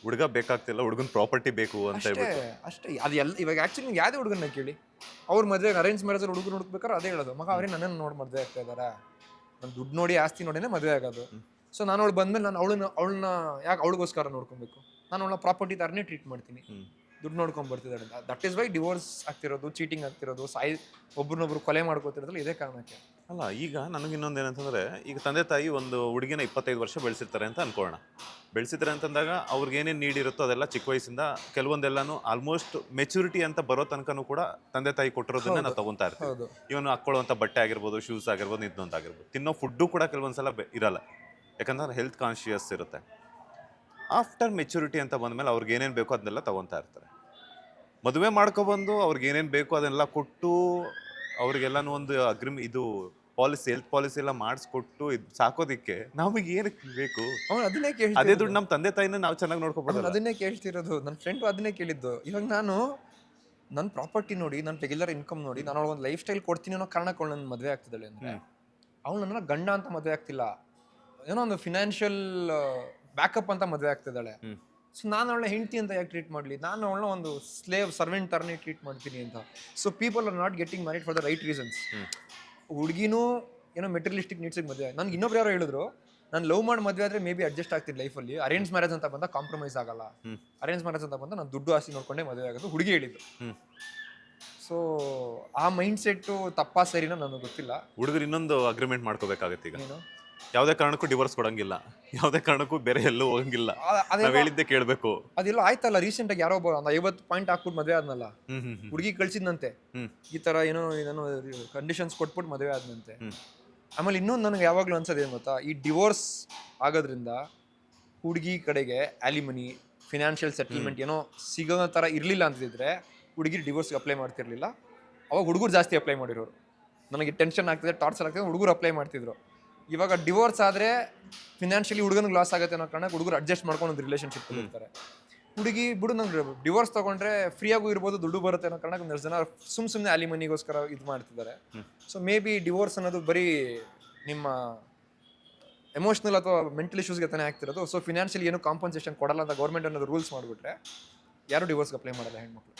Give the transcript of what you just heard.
ಹುಡುಗ ಬೇಕಾಗ್ತಿಲ್ಲ, ಹುಡುಗನ ಪ್ರಾಪರ್ಟಿ ಬೇಕು ಅಂತ ಅಷ್ಟೇ ಹೇಳ್ಬಿಟ್ಟು. ಅಷ್ಟೇ ಅದು ಎಲ್ಲ ಇವಾಗ ಆ್ಯಕ್ಚುಲಿ ನೀವು ಯಾವುದೇ ಹುಡುಗನ ಕೇಳಿ ಅವ್ರ ಮದುವೆ ಅರೇಂಜ್ ಮ್ಯಾರೇಜಲ್ಲಿ ಹುಡುಗರು ಹುಡುಕ್ಬೇಕಾದ್ರೆ ಅದೇ ಹೇಳೋದು, ಮಗ ಅವ್ರೇ ನನ್ನನ್ನು ನೋಡಿ ಮದುವೆ ಆಗ್ತಾ ಇದಾರಾ, ನಾನು ದುಡ್ಡು ನೋಡಿ ಆಸ್ತಿ ನೋಡಿನೇ ಮದುವೆ ಆಗೋದು. ಸೊ ನಾನು ಅವಳು ಬಂದ್ಮೇಲೆ ನಾನು ಅವಳನ್ನ ಯಾಕೆ ಅವಳಿಗೋಸ್ಕರ ನೋಡ್ಕೊಬೇಕು, ನಾನು ಅವಳ ಪ್ರಾಪರ್ಟಿ ಥರನೇ ಟ್ರೀಟ್ ಮಾಡ್ತೀನಿ, ದುಡ್ಡು ನೋಡ್ಕೊಂಡು ಬರ್ತಿದ್ದಾಳೆ ಅಂತ. ದಟ್ ಈಸ್ ವೈ ಡಿವೋರ್ಸ್ ಆಗ್ತಿರೋದು, ಚೀಟಿಂಗ್ ಆಗ್ತಿರೋದು, ಒಬ್ರನ್ನೊಬ್ರು ಕೊಲೆ ಮಾಡ್ಕೋತಿರೋದ್ರಲ್ಲಿ ಇದೇ ಕಾರಣಕ್ಕೆ. ಅಲ್ಲ, ಈಗ ನನಗೆ ಇನ್ನೊಂದು ಏನಂತಂದ್ರೆ, ಈಗ ತಂದೆ ತಾಯಿ ಒಂದು ಹುಡುಗಿನ 25 ವರ್ಷ ಬೆಳೆಸಿರ್ತಾರೆ ಅಂತ ಅನ್ಕೊಳ್ಳೋಣ. ಬೆಳೆಸಿದ್ರೆ ಅಂತಂದಾಗ ಅವ್ರಿಗೆ ಏನೇನು ನೀಡಿರುತ್ತೋ ಅದೆಲ್ಲ ಚಿಕ್ಕ ವಯಸ್ಸಿಂದ ಕೆಲವೊಂದೆಲ್ಲಾನು ಆಲ್ಮೋಸ್ಟ್ ಮೆಚುರಿಟಿ ಅಂತ ಬರೋ ತನಕನೂ ಕೂಡ ತಂದೆ ತಾಯಿ ಕೊಟ್ಟಿರೋದನ್ನೇ ನಾವು ತಗೊಂತಾ ಇರ್ತೀವಿ. ಹೌದು. ಇವನು ಹಾಕೊಳ್ಳುವಂಥ ಬಟ್ಟೆ ಆಗಿರ್ಬೋದು, ಶೂಸ್ ಆಗಿರ್ಬೋದು, ಇದನ್ನೊಂದಾಗಿರ್ಬೋದು. ತಿನ್ನೋ ಫುಡ್ಡು ಕೂಡ ಕೆಲವೊಂದ್ಸಲ ಇರಲ್ಲ, ಯಾಕಂದ್ರೆ ಹೆಲ್ತ್ ಕಾನ್ಶಿಯಸ್ ಇರುತ್ತೆ. ಆಫ್ಟರ್ ಮೆಚುರಿಟಿ ಅಂತ ಬಂದಮೇಲೆ ಅವ್ರಿಗೆ ಏನೇನು ಬೇಕೋ ಅದನ್ನೆಲ್ಲ ತಗೊತಾ ಇರ್ತಾರೆ. ಮದುವೆ ಮಾಡ್ಕೊಬಂದು ಅವ್ರಿಗೆ ಏನೇನು ಬೇಕೋ ಅದನ್ನೆಲ್ಲ ಕೊಟ್ಟು ಅವ್ರಿಗೆಲ್ಲಾನು ಒಂದು ಇದು ಪಾಲಿಸಿ, ಹೆಲ್ತ್ ಪಾಲಿಸಿ ಎಲ್ಲ ಮಾಡಿಸ್ಕೊಟ್ಟು ಇದು ಸಾಕೋದಿಕ್ಕೆ ನಮಗೆ ಏನಕ್ಕೆ ಬೇಕು? ಅವ್ನು ಅದನ್ನೇ ಅದೇ ಕೇಳ್ತಿರೋದು. ದುಡ್ಡು ನಮ್ಮ ತಂದೆ ತಾಯಿನ ನಾವು ಚೆನ್ನಾಗಿ ನೋಡ್ಕೊಬೋದಲ್ಲ. ಅದನ್ನೇ ಕೇಳ್ತಿರೋದು. ನನ್ನ ಫ್ರೆಂಡು ಅದನ್ನೇ ಕೇಳಿದ್ದು. ಇವಾಗ ನಾನು ನನ್ನ ಪ್ರಾಪರ್ಟಿ ನೋಡಿ, ನನ್ನ ರೆಗ್ಯುಲರ್ ಇನ್ಕಮ್ ನೋಡಿ, ನಾನು ಅವಳು ಒಂದು ಲೈಫ್ ಸ್ಟೈಲ್ ಕೊಡ್ತೀನಿ ಅನ್ನೋ ಕಾರಣಕ್ಕೆ ಅವಳು ನನ್ನ ಮದುವೆ ಆಗ್ತಿದ್ದಾಳೆ ಅಂದರೆ, ಅವಳು ನನ್ನ ಗಂಡ ಅಂತ ಮದುವೆ ಆಗ್ತಿಲ್ಲ, ಏನೋ ಒಂದು ಫಿನಾನ್ಷಿಯಲ್ ಬ್ಯಾಕಪ್ ಅಂತ ಮದುವೆ ಆಗ್ತಿದ್ದಾಳೆ. ಸೊ ನಾನು ಅವಳನ್ನ ಹೆಂಡತಿ ಅಂತ ಯಾಕೆ ಟ್ರೀಟ್ ಮಾಡಲಿ, ನಾನು ಅವಳನ್ನ ಒಂದು ಸ್ಲೇವ್ ಸರ್ವೆಂಟ್ ಥರನೇ ಟ್ರೀಟ್ ಮಾಡ್ತೀನಿ ಅಂತ. So people are not getting married for the right reasons. ಹುಡುಗಿನೂ ಏನೋ ಮೆಟೀರಿಯಲಿಸ್ಟಿಕ್ ನೀಡ್ಸಿಗೆ ಮದುವೆ. ನನಗೆ ಇನ್ನೊಬ್ರು ಯಾರೋ ಹೇಳಿದ್ರು, ನಾನು ಲವ್ ಮಾಡಿ ಮದುವೆ ಆದರೆ ಮೇ ಬಿ ಅಡ್ಜಸ್ಟ್ ಆಗ್ತೀನಿ ಲೈಫಲ್ಲಿ, ಅರೇಂಜ್ ಮ್ಯಾರೇಜ್ ಅಂತ ಬಂದ ಕಾಂಪ್ರಮೈಸ್ ಆಗಲ್ಲ, ಅರೇಂಜ್ ಮ್ಯಾರೇಜ್ ಅಂತ ಬಂದ ನಾನು ದುಡ್ಡು ಆಸ್ತಿ ನೋಡ್ಕೊಂಡೇ ಮದುವೆ ಆಗೋದು, ಹುಡುಗಿ ಹೇಳಿದ್ದು. ಸೊ ಆ ಮೈಂಡ್ ಸೆಟ್ಟು ತಪ್ಪಾ ಸರಿನೋ ನನಗೆ ಗೊತ್ತಿಲ್ಲ. ಹುಡುಗರು ಇನ್ನೊಂದು ಅಗ್ರಿಮೆಂಟ್ ಮಾಡ್ಕೋಬೇಕಾಗತ್ತೆ. ಈಗ ಏನು ಯಾವುದೇ ಕಾರಣಕ್ಕೂ ಡಿವೋರ್ಸ್ ಕೊಡಂಗಿಲ್ಲ, ಯಾವುದೇ ಕಾರಣಕ್ಕೂ ಬೇರೆ ಎಲ್ಲೂ ಹೋಗಂಗಿಲ್ಲ, ಅದೆಲ್ಲ ನಾವ್ ಹೇಳಿದ್ದೆ ಕೇಳಬೇಕು. ಅದೆಲ್ಲ ಆಯ್ತಲ್ಲ. ರೀಸೆಂಟಾಗಿ ಯಾರೋ ಒಬ್ಬ ಒಂದು 50 ಪಾಯಿಂಟ್ ಹಾಕ್ಬಿಟ್ಟು ಮದುವೆ ಆದ್ನಲ್ಲ, ಹುಡುಗಿ ಕಳ್ಸಿದ್ನಂತೆ, ಈ ಥರ ಏನೋ ಕಂಡೀಷನ್ಸ್ ಕೊಟ್ಬಿಟ್ಟು ಮದುವೆ ಆದ್ನಂತೆ. ಆಮೇಲೆ ಇನ್ನೊಂದು ನನಗೆ ಯಾವಾಗಲೂ ಅನ್ಸೋದು ಏನು ಗೊತ್ತಾ, ಈ ಡಿವೋರ್ಸ್ ಆಗೋದ್ರಿಂದ ಹುಡುಗಿ ಕಡೆಗೆ ಆಲಿಮನಿ, ಫಿನಾನ್ಷಿಯಲ್ ಸೆಟಲ್ಮೆಂಟ್ ಏನೋ ಸಿಗೋ ಥರ ಇರಲಿಲ್ಲ ಅಂತಿದ್ರೆ ಹುಡುಗಿ ಡಿವೋರ್ಸ್ಗೆ ಅಪ್ಲೈ ಮಾಡ್ತಿರ್ಲಿಲ್ಲ. ಅವಾಗ ಹುಡುಗರು ಜಾಸ್ತಿ ಅಪ್ಲೈ ಮಾಡಿರೋರು. ನನಗೆ ಟೆನ್ಷನ್ ಆಗ್ತಿದೆ, ಟಾರ್ಚರ್ ಆಗ್ತಿದೆ, ಹುಡುಗರು ಅಪ್ಲೈ ಮಾಡ್ತಿದ್ರು. ಇವಾಗ ಡಿವೋರ್ಸ್ ಆದರೆ ಫಿನಾನ್ಷಿಯಲಿ ಹುಡುಗನಿಗೆ ಲಾಸ್ ಆಗುತ್ತೆ ಅನ್ನೋ ಕಾರಣಕ್ಕೆ ಹುಡುಗರು ಅಡ್ಜಸ್ಟ್ ಮಾಡ್ಕೊಂಡು ಒಂದು ರಿಲೇಷನ್ಶಿಪ್ ಇರ್ತಾರೆ. ಹುಡುಗಿ ಬಿಡು, ನಂಗೆ ಡಿವೋರ್ಸ್ ತೊಗೊಂಡ್ರೆ ಫ್ರೀಯಾಗೂ ಇರ್ಬೋದು, ದುಡ್ಡು ಬರುತ್ತೆ ಅನ್ನೋ ಕಾರಣಕ್ಕೆ ಒಂದಷ್ಟು ಜನ ಸುಮ್ಮನೆ ಆಲಿಮನಿಗೋಸ್ಕರ ಇದು ಮಾಡ್ತಿದ್ದಾರೆ. ಸೊ ಮೇ ಬಿ ಡಿವೋರ್ಸ್ ಅನ್ನೋದು ಬರೀ ನಿಮ್ಮ ಎಮೋಷ್ನಲ್ ಅಥವಾ ಮೆಂಟಲ್ ಇಶ್ಯೂಸ್ಗೆ ತಾನೇ ಆಗ್ತಿರೋದು. ಸೊ ಫಿನಾನ್ಷಿಯಲಿ ಏನೂ ಕಾಂಪನ್ಸೇಷನ್ ಕೊಡಲ್ಲ ಅಂತ ಗೌರ್ಮೆಂಟ್ ಅನ್ನೋದು ರೂಲ್ಸ್ ಮಾಡಿಬಿಟ್ರೆ ಯಾರು ಡಿವೋರ್ಸ್ಗೆ ಅಪ್ಲೈ ಮಾಡಲ್ಲ ಹೆಣ್ಮಕ್ಳು.